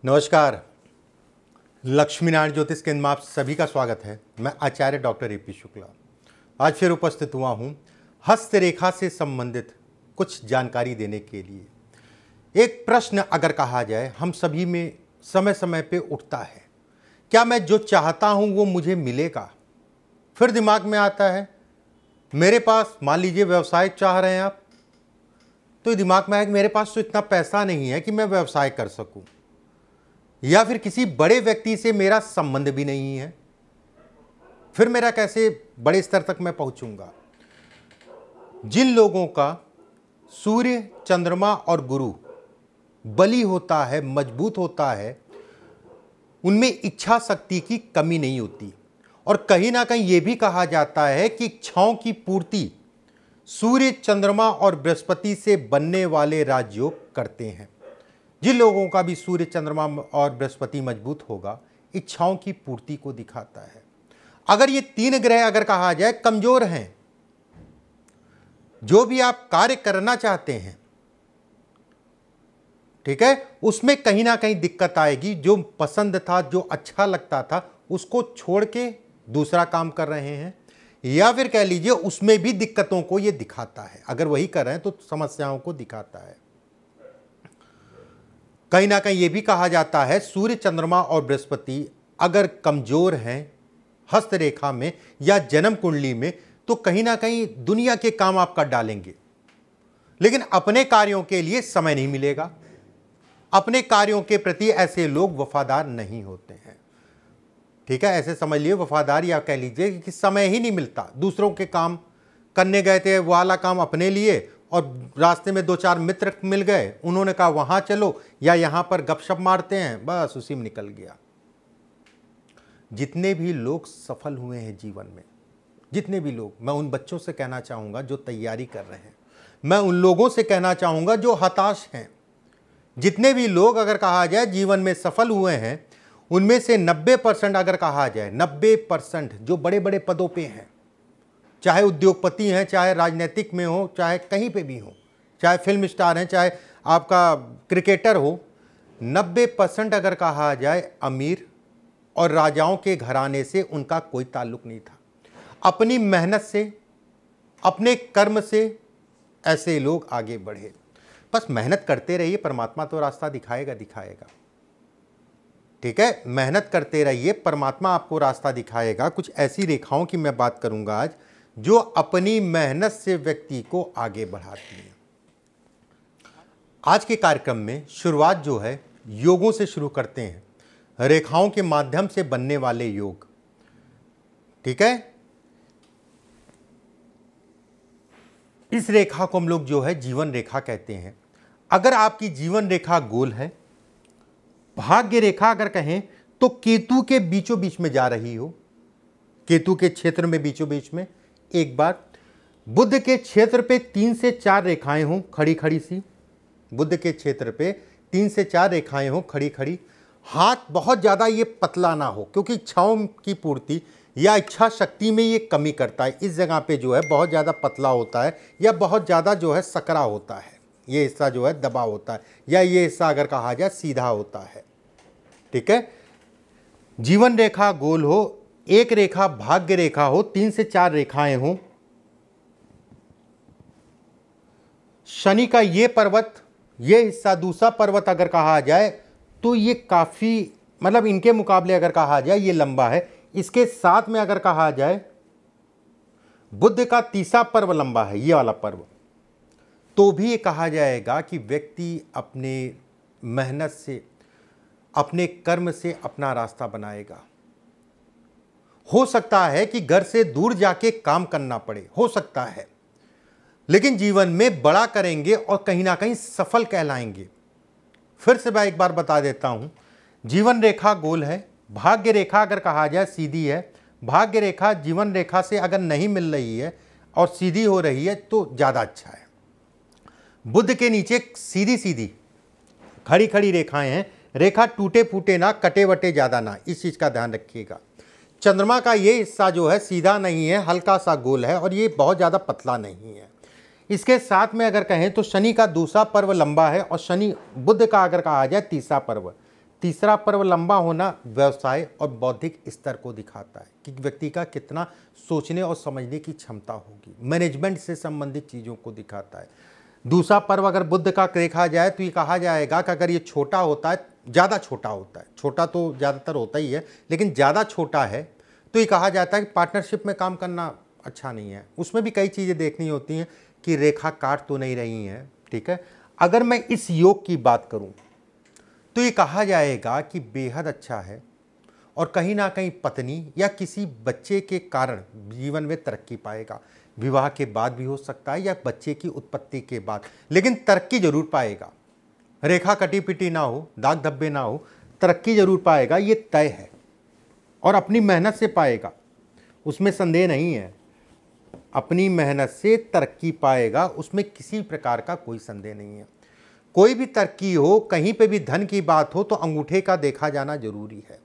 नमस्कार। लक्ष्मीनारायण ज्योतिष केंद्र में आप सभी का स्वागत है। मैं आचार्य डॉक्टर ए.पी. शुक्ला आज फिर उपस्थित हुआ हूँ हस्तरेखा से संबंधित कुछ जानकारी देने के लिए। एक प्रश्न अगर कहा जाए हम सभी में समय समय पे उठता है, क्या मैं जो चाहता हूँ वो मुझे मिलेगा? फिर दिमाग में आता है मेरे पास, मान लीजिए व्यवसाय चाह रहे हैं आप, तो दिमाग में आया कि मेरे पास तो इतना पैसा नहीं है कि मैं व्यवसाय कर सकूं, या फिर किसी बड़े व्यक्ति से मेरा संबंध भी नहीं है, फिर मेरा कैसे बड़े स्तर तक मैं पहुंचूंगा। जिन लोगों का सूर्य, चंद्रमा और गुरु बली होता है, मजबूत होता है, उनमें इच्छा शक्ति की कमी नहीं होती। और कहीं ना कहीं यह भी कहा जाता है कि इच्छाओं की पूर्ति सूर्य, चंद्रमा और बृहस्पति से बनने वाले राजयोग करते हैं। जिन लोगों का भी सूर्य, चंद्रमा और बृहस्पति मजबूत होगा, इच्छाओं की पूर्ति को दिखाता है। अगर ये तीन ग्रह अगर कहा जाए कमजोर हैं, जो भी आप कार्य करना चाहते हैं, ठीक है, उसमें कहीं ना कहीं दिक्कत आएगी। जो पसंद था, जो अच्छा लगता था, उसको छोड़ के दूसरा काम कर रहे हैं, या फिर कह लीजिए उसमें भी दिक्कतों को ये दिखाता है। अगर वही कर रहे हैं तो समस्याओं को दिखाता है। कहीं ना कहीं ये भी कहा जाता है सूर्य, चंद्रमा और बृहस्पति अगर कमजोर हैं हस्तरेखा में या जन्म कुंडली में, तो कहीं ना कहीं दुनिया के काम आप कर डालेंगे, लेकिन अपने कार्यों के लिए समय नहीं मिलेगा। अपने कार्यों के प्रति ऐसे लोग वफादार नहीं होते हैं, ठीक है। ऐसे समझ लिए वफादार, या कह लीजिए कि समय ही नहीं मिलता। दूसरों के काम करने गए थे, वो वाला काम अपने लिए, और रास्ते में दो चार मित्र मिल गए, उन्होंने कहा वहां चलो या यहां पर गपशप मारते हैं, बस उसी में निकल गया। जितने भी लोग सफल हुए हैं जीवन में, जितने भी लोग, मैं उन बच्चों से कहना चाहूंगा जो तैयारी कर रहे हैं, मैं उन लोगों से कहना चाहूंगा जो हताश हैं। जितने भी लोग अगर कहा जाए जीवन में सफल हुए हैं, उनमें से 90% अगर कहा जाए, 90% जो बड़े बड़े पदों पे हैं, चाहे उद्योगपति हैं, चाहे राजनीतिक में हो, चाहे कहीं पे भी हो, चाहे फिल्म स्टार हैं, चाहे आपका क्रिकेटर हो, 90% अगर कहा जाए अमीर और राजाओं के घराने से उनका कोई ताल्लुक नहीं था। अपनी मेहनत से, अपने कर्म से ऐसे लोग आगे बढ़े। बस मेहनत करते रहिए, परमात्मा तो रास्ता दिखाएगा दिखाएगा, ठीक है। मेहनत करते रहिए, परमात्मा आपको रास्ता दिखाएगा। कुछ ऐसी रेखाओं की मैं बात करूंगा आज जो अपनी मेहनत से व्यक्ति को आगे बढ़ाती है। आज के कार्यक्रम में शुरुआत जो है योगों से शुरू करते हैं, रेखाओं के माध्यम से बनने वाले योग, ठीक है। इस रेखा को हम लोग जो है जीवन रेखा कहते हैं। अगर आपकी जीवन रेखा गोल है, भाग्य रेखा अगर कहें तो केतु के बीचों बीच में जा रही हो, केतु के क्षेत्र में बीचों बीच में, एक बार बुध के क्षेत्र पे 3 से 4 रेखाएं हों खड़ी खड़ी सी, बुध के क्षेत्र पे 3 से 4 रेखाएं हों खड़ी खड़ी। हाथ बहुत ज़्यादा ये पतला ना हो, क्योंकि इच्छाओं की पूर्ति या इच्छा शक्ति में ये कमी करता है। इस जगह पे जो है बहुत ज़्यादा पतला होता है, या बहुत ज़्यादा जो है सकरा होता है, ये हिस्सा जो है दबा होता है, या ये हिस्सा अगर कहा जाए सीधा होता है, ठीक है। जीवन रेखा गोल हो, एक रेखा भाग्य रेखा हो, 3 से 4 रेखाएं हो। शनि का ये पर्वत, ये हिस्सा, दूसरा पर्वत अगर कहा जाए तो ये काफी, मतलब इनके मुकाबले अगर कहा जाए ये लंबा है। इसके साथ में अगर कहा जाए बुध का तीसरा पर्व लंबा है, ये वाला पर्व, तो भी ये कहा जाएगा कि व्यक्ति अपने मेहनत से, अपने कर्म से अपना रास्ता बनाएगा। हो सकता है कि घर से दूर जाके काम करना पड़े, हो सकता है, लेकिन जीवन में बड़ा करेंगे और कहीं ना कहीं सफल कहलाएंगे। फिर से मैं एक बार बता देता हूं, जीवन रेखा गोल है, भाग्य रेखा अगर कहा जाए सीधी है। भाग्य रेखा जीवन रेखा से अगर नहीं मिल रही है और सीधी हो रही है तो ज़्यादा अच्छा है। बुध के नीचे सीधी सीधी खड़ी खड़ी रेखाएं हैं, रेखा टूटे फूटे ना, कटे वटे ज़्यादा ना, इस चीज़ का ध्यान रखिएगा। चंद्रमा का ये हिस्सा जो है सीधा नहीं है, हल्का सा गोल है, और ये बहुत ज़्यादा पतला नहीं है। इसके साथ में अगर कहें तो शनि का दूसरा पर्व लंबा है, और शनि बुध का अगर कहा जाए तीसरा पर्व, तीसरा पर्व लंबा होना व्यवसाय और बौद्धिक स्तर को दिखाता है कि व्यक्ति का कितना सोचने और समझने की क्षमता होगी, मैनेजमेंट से संबंधित चीज़ों को दिखाता है। दूसरा पर्व अगर बुध का देखा जाए तो ये कहा जाएगा कि अगर ये छोटा होता है, ज़्यादा छोटा होता है, छोटा तो ज़्यादातर होता ही है, लेकिन ज़्यादा छोटा है तो ये कहा जाता है कि पार्टनरशिप में काम करना अच्छा नहीं है। उसमें भी कई चीज़ें देखनी होती हैं कि रेखा काट तो नहीं रही हैं, ठीक है। अगर मैं इस योग की बात करूं तो ये कहा जाएगा कि बेहद अच्छा है और कहीं ना कहीं पत्नी या किसी बच्चे के कारण जीवन में तरक्की पाएगा। विवाह के बाद भी हो सकता है या बच्चे की उत्पत्ति के बाद, लेकिन तरक्की जरूर पाएगा। रेखा कटी पिटी ना हो, दाग धब्बे ना हो, तरक्की जरूर पाएगा, ये तय है और अपनी मेहनत से पाएगा, उसमें संदेह नहीं है। अपनी मेहनत से तरक्की पाएगा, उसमें किसी प्रकार का कोई संदेह नहीं है। कोई भी तरक्की हो, कहीं पे भी धन की बात हो तो अंगूठे का देखा जाना जरूरी है।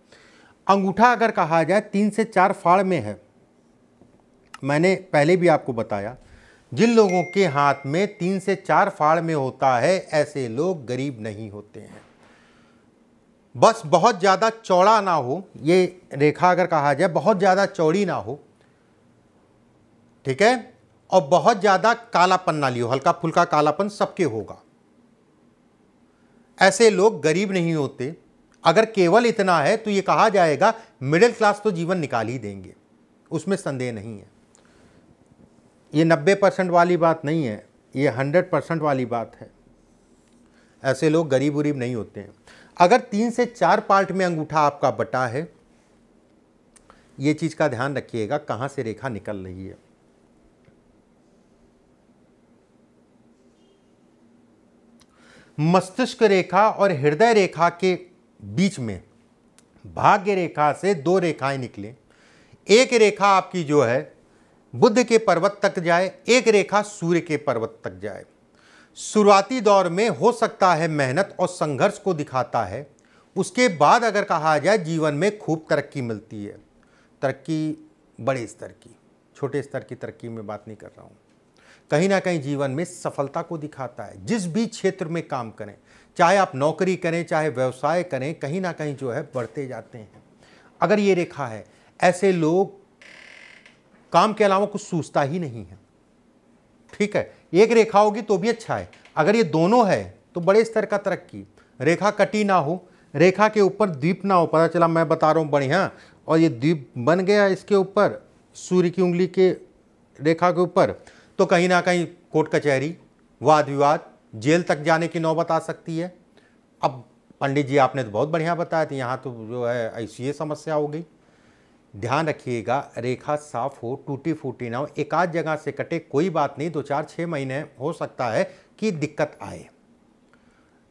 अंगूठा अगर कहा जाए 3 से 4 फाड़ में है, मैंने पहले भी आपको बताया, जिन लोगों के हाथ में 3 से 4 फाड़ में होता है ऐसे लोग गरीब नहीं होते हैं। बस बहुत ज़्यादा चौड़ा ना हो, ये रेखा अगर कहा जाए बहुत ज़्यादा चौड़ी ना हो, ठीक है, और बहुत ज़्यादा कालापन ना लियो, हल्का फुल्का कालापन सबके होगा, ऐसे लोग गरीब नहीं होते। अगर केवल इतना है तो ये कहा जाएगा मिडिल क्लास तो जीवन निकाल ही देंगे, उसमें संदेह नहीं है। ये 90% वाली बात नहीं है, ये 100% वाली बात है। ऐसे लोग गरीब उरीब नहीं होते हैं। अगर 3 से 4 पार्ट में अंगूठा आपका बटा है, ये चीज़ का ध्यान रखिएगा कहाँ से रेखा निकल रही है। मस्तिष्क रेखा और हृदय रेखा के बीच में भाग्य रेखा से 2 रेखाएं निकले। एक रेखा आपकी जो है बुध के पर्वत तक जाए, एक रेखा सूर्य के पर्वत तक जाए। शुरुआती दौर में हो सकता है मेहनत और संघर्ष को दिखाता है, उसके बाद अगर कहा जाए जीवन में खूब तरक्की मिलती है। तरक्की बड़े स्तर की, छोटे स्तर की तरक्की में बात नहीं कर रहा हूँ। कहीं ना कहीं जीवन में सफलता को दिखाता है। जिस भी क्षेत्र में काम करें, चाहे आप नौकरी करें चाहे व्यवसाय करें, कहीं ना कहीं जो है बढ़ते जाते हैं। अगर ये रेखा है, ऐसे लोग काम के अलावा कुछ सूझता ही नहीं है, ठीक है। एक रेखा होगी तो भी अच्छा है, अगर ये दोनों है तो बड़े स्तर का तरक्की। रेखा कटी ना हो, रेखा के ऊपर द्वीप ना हो, पता चला मैं बता रहा हूँ बढ़िया और ये द्वीप बन गया इसके ऊपर, सूर्य की उंगली के रेखा के ऊपर, तो कहीं ना कहीं कोर्ट कचहरी, वाद विवाद, जेल तक जाने की नौबत आ सकती है। अब पंडित जी आपने तो बहुत बढ़िया बताया था, यहाँ तो जो है ऐसी समस्या हो गई। ध्यान रखिएगा रेखा साफ हो, टूटी फूटी ना हो, एक आध जगह से कटे कोई बात नहीं, 2-4-6 महीने हो सकता है कि दिक्कत आए,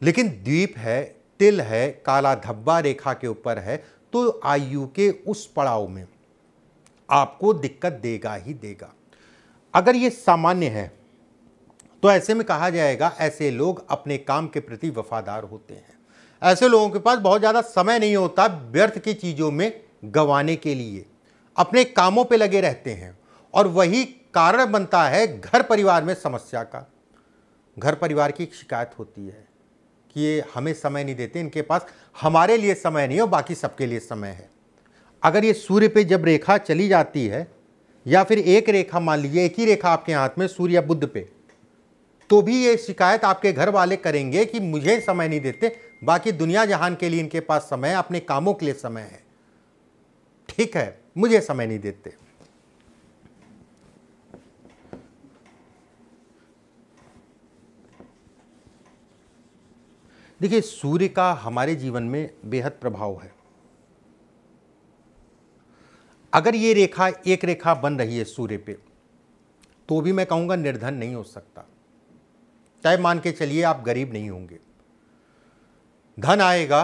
लेकिन द्वीप है, तिल है, काला धब्बा रेखा के ऊपर है, तो आयु के उस पड़ाव में आपको दिक्कत देगा ही देगा। अगर ये सामान्य है तो ऐसे में कहा जाएगा ऐसे लोग अपने काम के प्रति वफादार होते हैं। ऐसे लोगों के पास बहुत ज़्यादा समय नहीं होता व्यर्थ की चीज़ों में गंवाने के लिए, अपने कामों पे लगे रहते हैं और वही कारण बनता है घर परिवार में समस्या का। घर परिवार की एक शिकायत होती है कि ये हमें समय नहीं देते, इनके पास हमारे लिए समय नहीं हो, बाकी सबके लिए समय है। अगर ये सूर्य पे जब रेखा चली जाती है या फिर एक रेखा, मान लीजिए एक ही रेखा आपके हाथ में सूर्य या बुध पे, तो भी ये शिकायत आपके घर वाले करेंगे कि मुझे समय नहीं देते, बाकी दुनिया जहान के लिए इनके पास समय है, अपने कामों के लिए समय है, ठीक है, मुझे समय नहीं देते। देखिए सूर्य का हमारे जीवन में बेहद प्रभाव है। अगर ये रेखा एक रेखा बन रही है सूर्य पे, तो भी मैं कहूंगा निर्धन नहीं हो सकता। चाहे मान के चलिए आप गरीब नहीं होंगे, धन आएगा।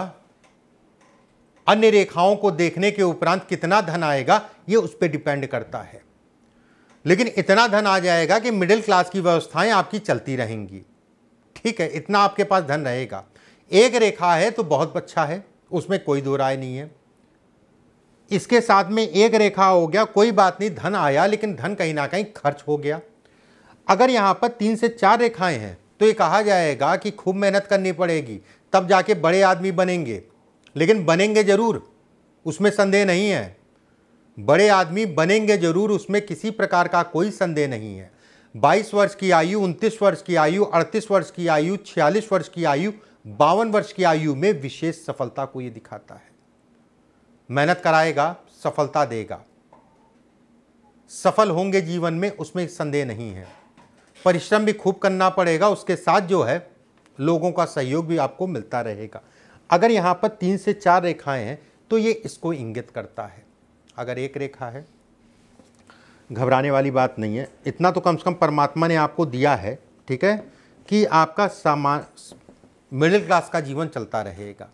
अन्य रेखाओं को देखने के उपरांत कितना धन आएगा ये उस पर डिपेंड करता है, लेकिन इतना धन आ जाएगा कि मिडिल क्लास की व्यवस्थाएं आपकी चलती रहेंगी, ठीक है, इतना आपके पास धन रहेगा। एक रेखा है तो बहुत अच्छा है, उसमें कोई दो राय नहीं है। इसके साथ में एक रेखा हो गया, कोई बात नहीं, धन आया लेकिन धन कहीं ना कहीं खर्च हो गया। अगर यहाँ पर 3 से 4 रेखाएं हैं तो ये कहा जाएगा कि खूब मेहनत करनी पड़ेगी, तब जाके बड़े आदमी बनेंगे। लेकिन बनेंगे जरूर, उसमें संदेह नहीं है। बड़े आदमी बनेंगे जरूर, उसमें किसी प्रकार का कोई संदेह नहीं है। 22 वर्ष की आयु, 29 वर्ष की आयु, 38 वर्ष की आयु, 46 वर्ष की आयु, 52 वर्ष की आयु में विशेष सफलता को यह दिखाता है। मेहनत कराएगा, सफलता देगा, सफल होंगे जीवन में, उसमें संदेह नहीं है। परिश्रम भी खूब करना पड़ेगा, उसके साथ जो है लोगों का सहयोग भी आपको मिलता रहेगा। अगर यहाँ पर 3 से 4 रेखाएं हैं तो ये इसको इंगित करता है। अगर एक रेखा है, घबराने वाली बात नहीं है, इतना तो कम से कम परमात्मा ने आपको दिया है, ठीक है, कि आपका सामान मिडिल क्लास का जीवन चलता रहेगा।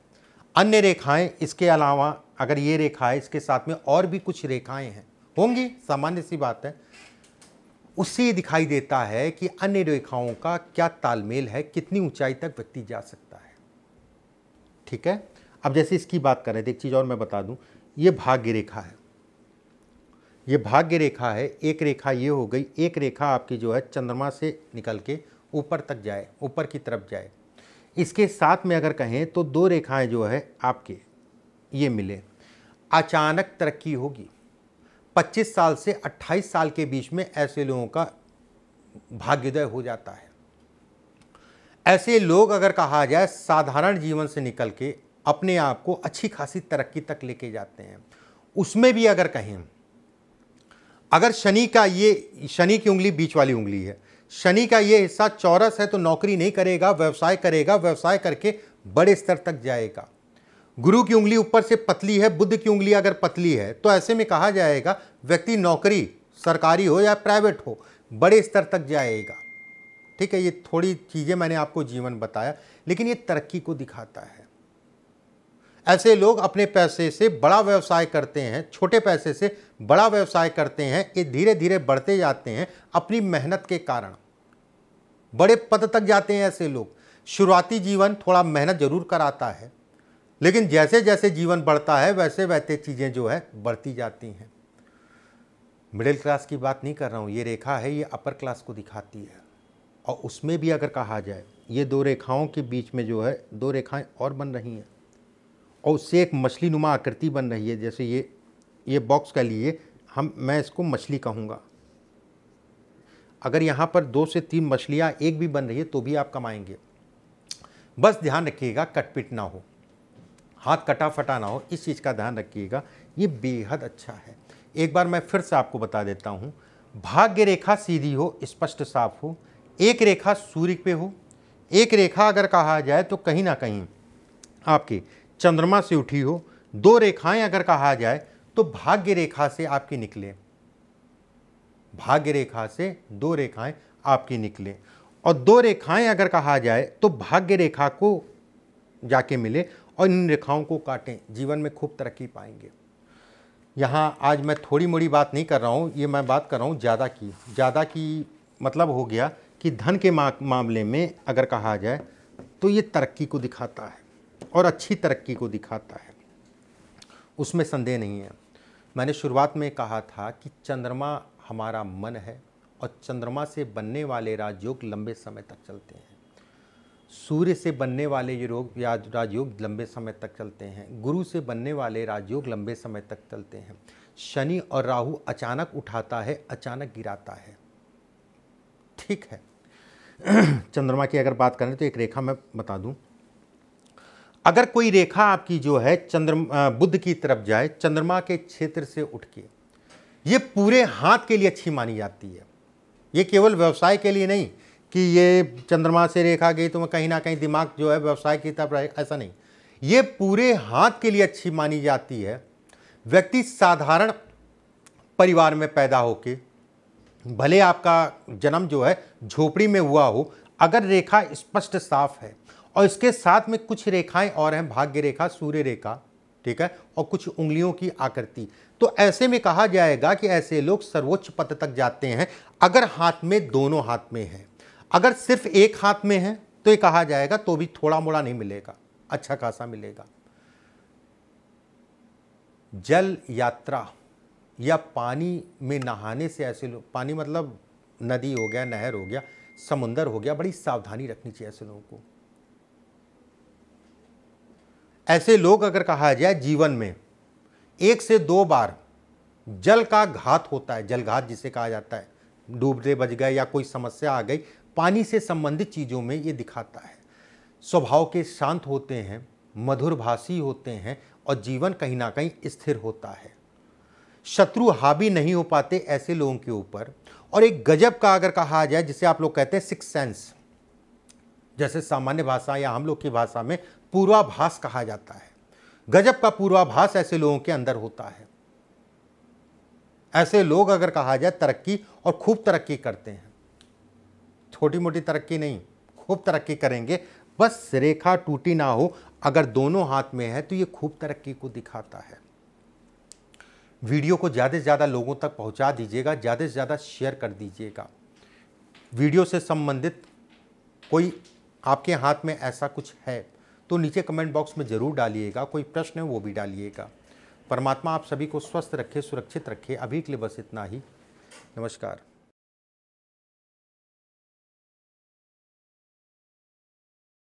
अन्य रेखाएं इसके अलावा, अगर ये रेखा है, इसके साथ में और भी कुछ रेखाएं हैं, होंगी, सामान्य सी बात है, उससे दिखाई देता है कि अन्य रेखाओं का क्या तालमेल है, कितनी ऊंचाई तक व्यक्ति जा सकता है। ठीक है, अब जैसे इसकी बात करें तो एक चीज़ और मैं बता दूं, ये भाग्य रेखा है, ये भाग्य रेखा है। एक रेखा ये हो गई, एक रेखा आपकी जो है चंद्रमा से निकल के ऊपर तक जाए, ऊपर की तरफ जाए। इसके साथ में अगर कहें तो 2 रेखाएं जो है आपके ये मिले, अचानक तरक्की होगी। 25 साल से 28 साल के बीच में ऐसे लोगों का भाग्योदय हो जाता है। ऐसे लोग अगर कहा जाए साधारण जीवन से निकल के अपने आप को अच्छी खासी तरक्की तक लेके जाते हैं। उसमें भी अगर कहें, अगर शनि की उंगली बीच वाली उंगली है, शनि का ये हिस्सा चौरस है तो नौकरी नहीं करेगा, व्यवसाय करेगा, व्यवसाय करके बड़े स्तर तक जाएगा। गुरु की उंगली ऊपर से पतली है, बुध की उंगली अगर पतली है तो ऐसे में कहा जाएगा व्यक्ति नौकरी सरकारी हो या प्राइवेट हो, बड़े स्तर तक जाएगा। ठीक है, ये थोड़ी चीज़ें मैंने आपको जीवन बताया, लेकिन ये तरक्की को दिखाता है। ऐसे लोग अपने पैसे से बड़ा व्यवसाय करते हैं, छोटे पैसे से बड़ा व्यवसाय करते हैं, ये धीरे धीरे बढ़ते जाते हैं अपनी मेहनत के कारण, बड़े पद तक जाते हैं। ऐसे लोग, शुरुआती जीवन थोड़ा मेहनत जरूर कराता है, लेकिन जैसे जैसे जीवन बढ़ता है वैसे वैसे चीज़ें जो है बढ़ती जाती हैं। मिडिल क्लास की बात नहीं कर रहा हूँ, ये रेखा है, ये अपर क्लास को दिखाती है। और उसमें भी अगर कहा जाए, ये 2 रेखाओं के बीच में जो है 2 रेखाएं और बन रही हैं और उससे एक मछली नुमा आकृति बन रही है। जैसे ये बॉक्स का लिए मैं इसको मछली कहूँगा। अगर यहाँ पर 2 से 3 मछलियाँ एक भी बन रही है तो भी आप कमाएंगे। बस ध्यान रखिएगा कटपिट ना हो, हाथ कटा फटा ना हो, इस चीज़ का ध्यान रखिएगा। ये बेहद अच्छा है। एक बार मैं फिर से आपको बता देता हूँ, भाग्य रेखा सीधी हो, स्पष्ट साफ हो, एक रेखा सूर्य पे हो, एक रेखा अगर कहा जाए तो कहीं ना कहीं आपकी चंद्रमा से उठी हो, 2 रेखाएं अगर कहा जाए तो भाग्य रेखा से आपकी निकले, भाग्य रेखा से 2 रेखाएं आपकी निकले, और 2 रेखाएं अगर कहा जाए तो भाग्य रेखा को जाके मिले और इन रेखाओं को काटें, जीवन में खूब तरक्की पाएंगे। यहाँ आज मैं थोड़ी मोड़ी बात नहीं कर रहा हूँ, ये मैं बात कर रहा हूँ ज़्यादा की मतलब हो गया कि धन के मामले में अगर कहा जाए तो ये तरक्की को दिखाता है और अच्छी तरक्की को दिखाता है, उसमें संदेह नहीं है। मैंने शुरुआत में कहा था कि चंद्रमा हमारा मन है और चंद्रमा से बनने वाले राजयोग लंबे समय तक चलते हैं, सूर्य से बनने वाले ये राजयोग लंबे समय तक चलते हैं, गुरु से बनने वाले राजयोग लंबे समय तक चलते हैं। शनि और राहु अचानक उठाता है, अचानक गिराता है। ठीक है, चंद्रमा की अगर बात करें तो एक रेखा मैं बता दूं, अगर कोई रेखा आपकी जो है बुध की तरफ जाए, चंद्रमा के क्षेत्र से उठ के, ये पूरे हाथ के लिए अच्छी मानी जाती है। ये केवल व्यवसाय के लिए नहीं कि ये चंद्रमा से रेखा गई तो कहीं ना कहीं दिमाग जो है व्यवसाय की तरफ रहे, ऐसा नहीं, ये पूरे हाथ के लिए अच्छी मानी जाती है। व्यक्ति साधारण परिवार में पैदा होके, भले आपका जन्म जो है झोपड़ी में हुआ हो, अगर रेखा स्पष्ट साफ है और इसके साथ में कुछ रेखाएं और हैं, भाग्य रेखा, सूर्य रेखा, ठीक है, और कुछ उंगलियों की आकृति, तो ऐसे में कहा जाएगा कि ऐसे लोग सर्वोच्च पद तक जाते हैं। अगर हाथ में, दोनों हाथ में है, अगर सिर्फ एक हाथ में है तो ये कहा जाएगा तो भी थोड़ा मोड़ा नहीं मिलेगा, अच्छा खासा मिलेगा। जल यात्रा या पानी में नहाने से ऐसे लोग, पानी मतलब नदी हो गया, नहर हो गया, समुंदर हो गया, बड़ी सावधानी रखनी चाहिए ऐसे लोगों को। ऐसे लोग अगर कहा जाए जीवन में 1 से 2 बार जल का घात होता है, जलघात जिसे कहा जाता है, डूबते बच गए या कोई समस्या आ गई, पानी से संबंधित चीज़ों में ये दिखाता है। स्वभाव के शांत होते हैं, मधुरभाषी होते हैं और जीवन कहीं ना कहीं स्थिर होता है। शत्रु हावी नहीं हो पाते ऐसे लोगों के ऊपर। और एक गजब का अगर कहा जाए, जिसे आप लोग कहते हैं सिक्स सेंस, जैसे सामान्य भाषा या हम लोग की भाषा में पूर्वाभास कहा जाता है, गजब का पूर्वाभास ऐसे लोगों के अंदर होता है। ऐसे लोग अगर कहा जाए तरक्की और खूब तरक्की करते हैं, छोटी मोटी तरक्की नहीं, खूब तरक्की करेंगे, बस रेखा टूटी ना हो, अगर दोनों हाथ में है तो ये खूब तरक्की को दिखाता है। वीडियो को ज़्यादा से ज़्यादा लोगों तक पहुंचा दीजिएगा, ज़्यादा से ज़्यादा शेयर कर दीजिएगा। वीडियो से संबंधित कोई आपके हाथ में ऐसा कुछ है तो नीचे कमेंट बॉक्स में ज़रूर डालिएगा, कोई प्रश्न है वो भी डालिएगा। परमात्मा आप सभी को स्वस्थ रखे, सुरक्षित रखे। अभी के लिए बस इतना ही। नमस्कार।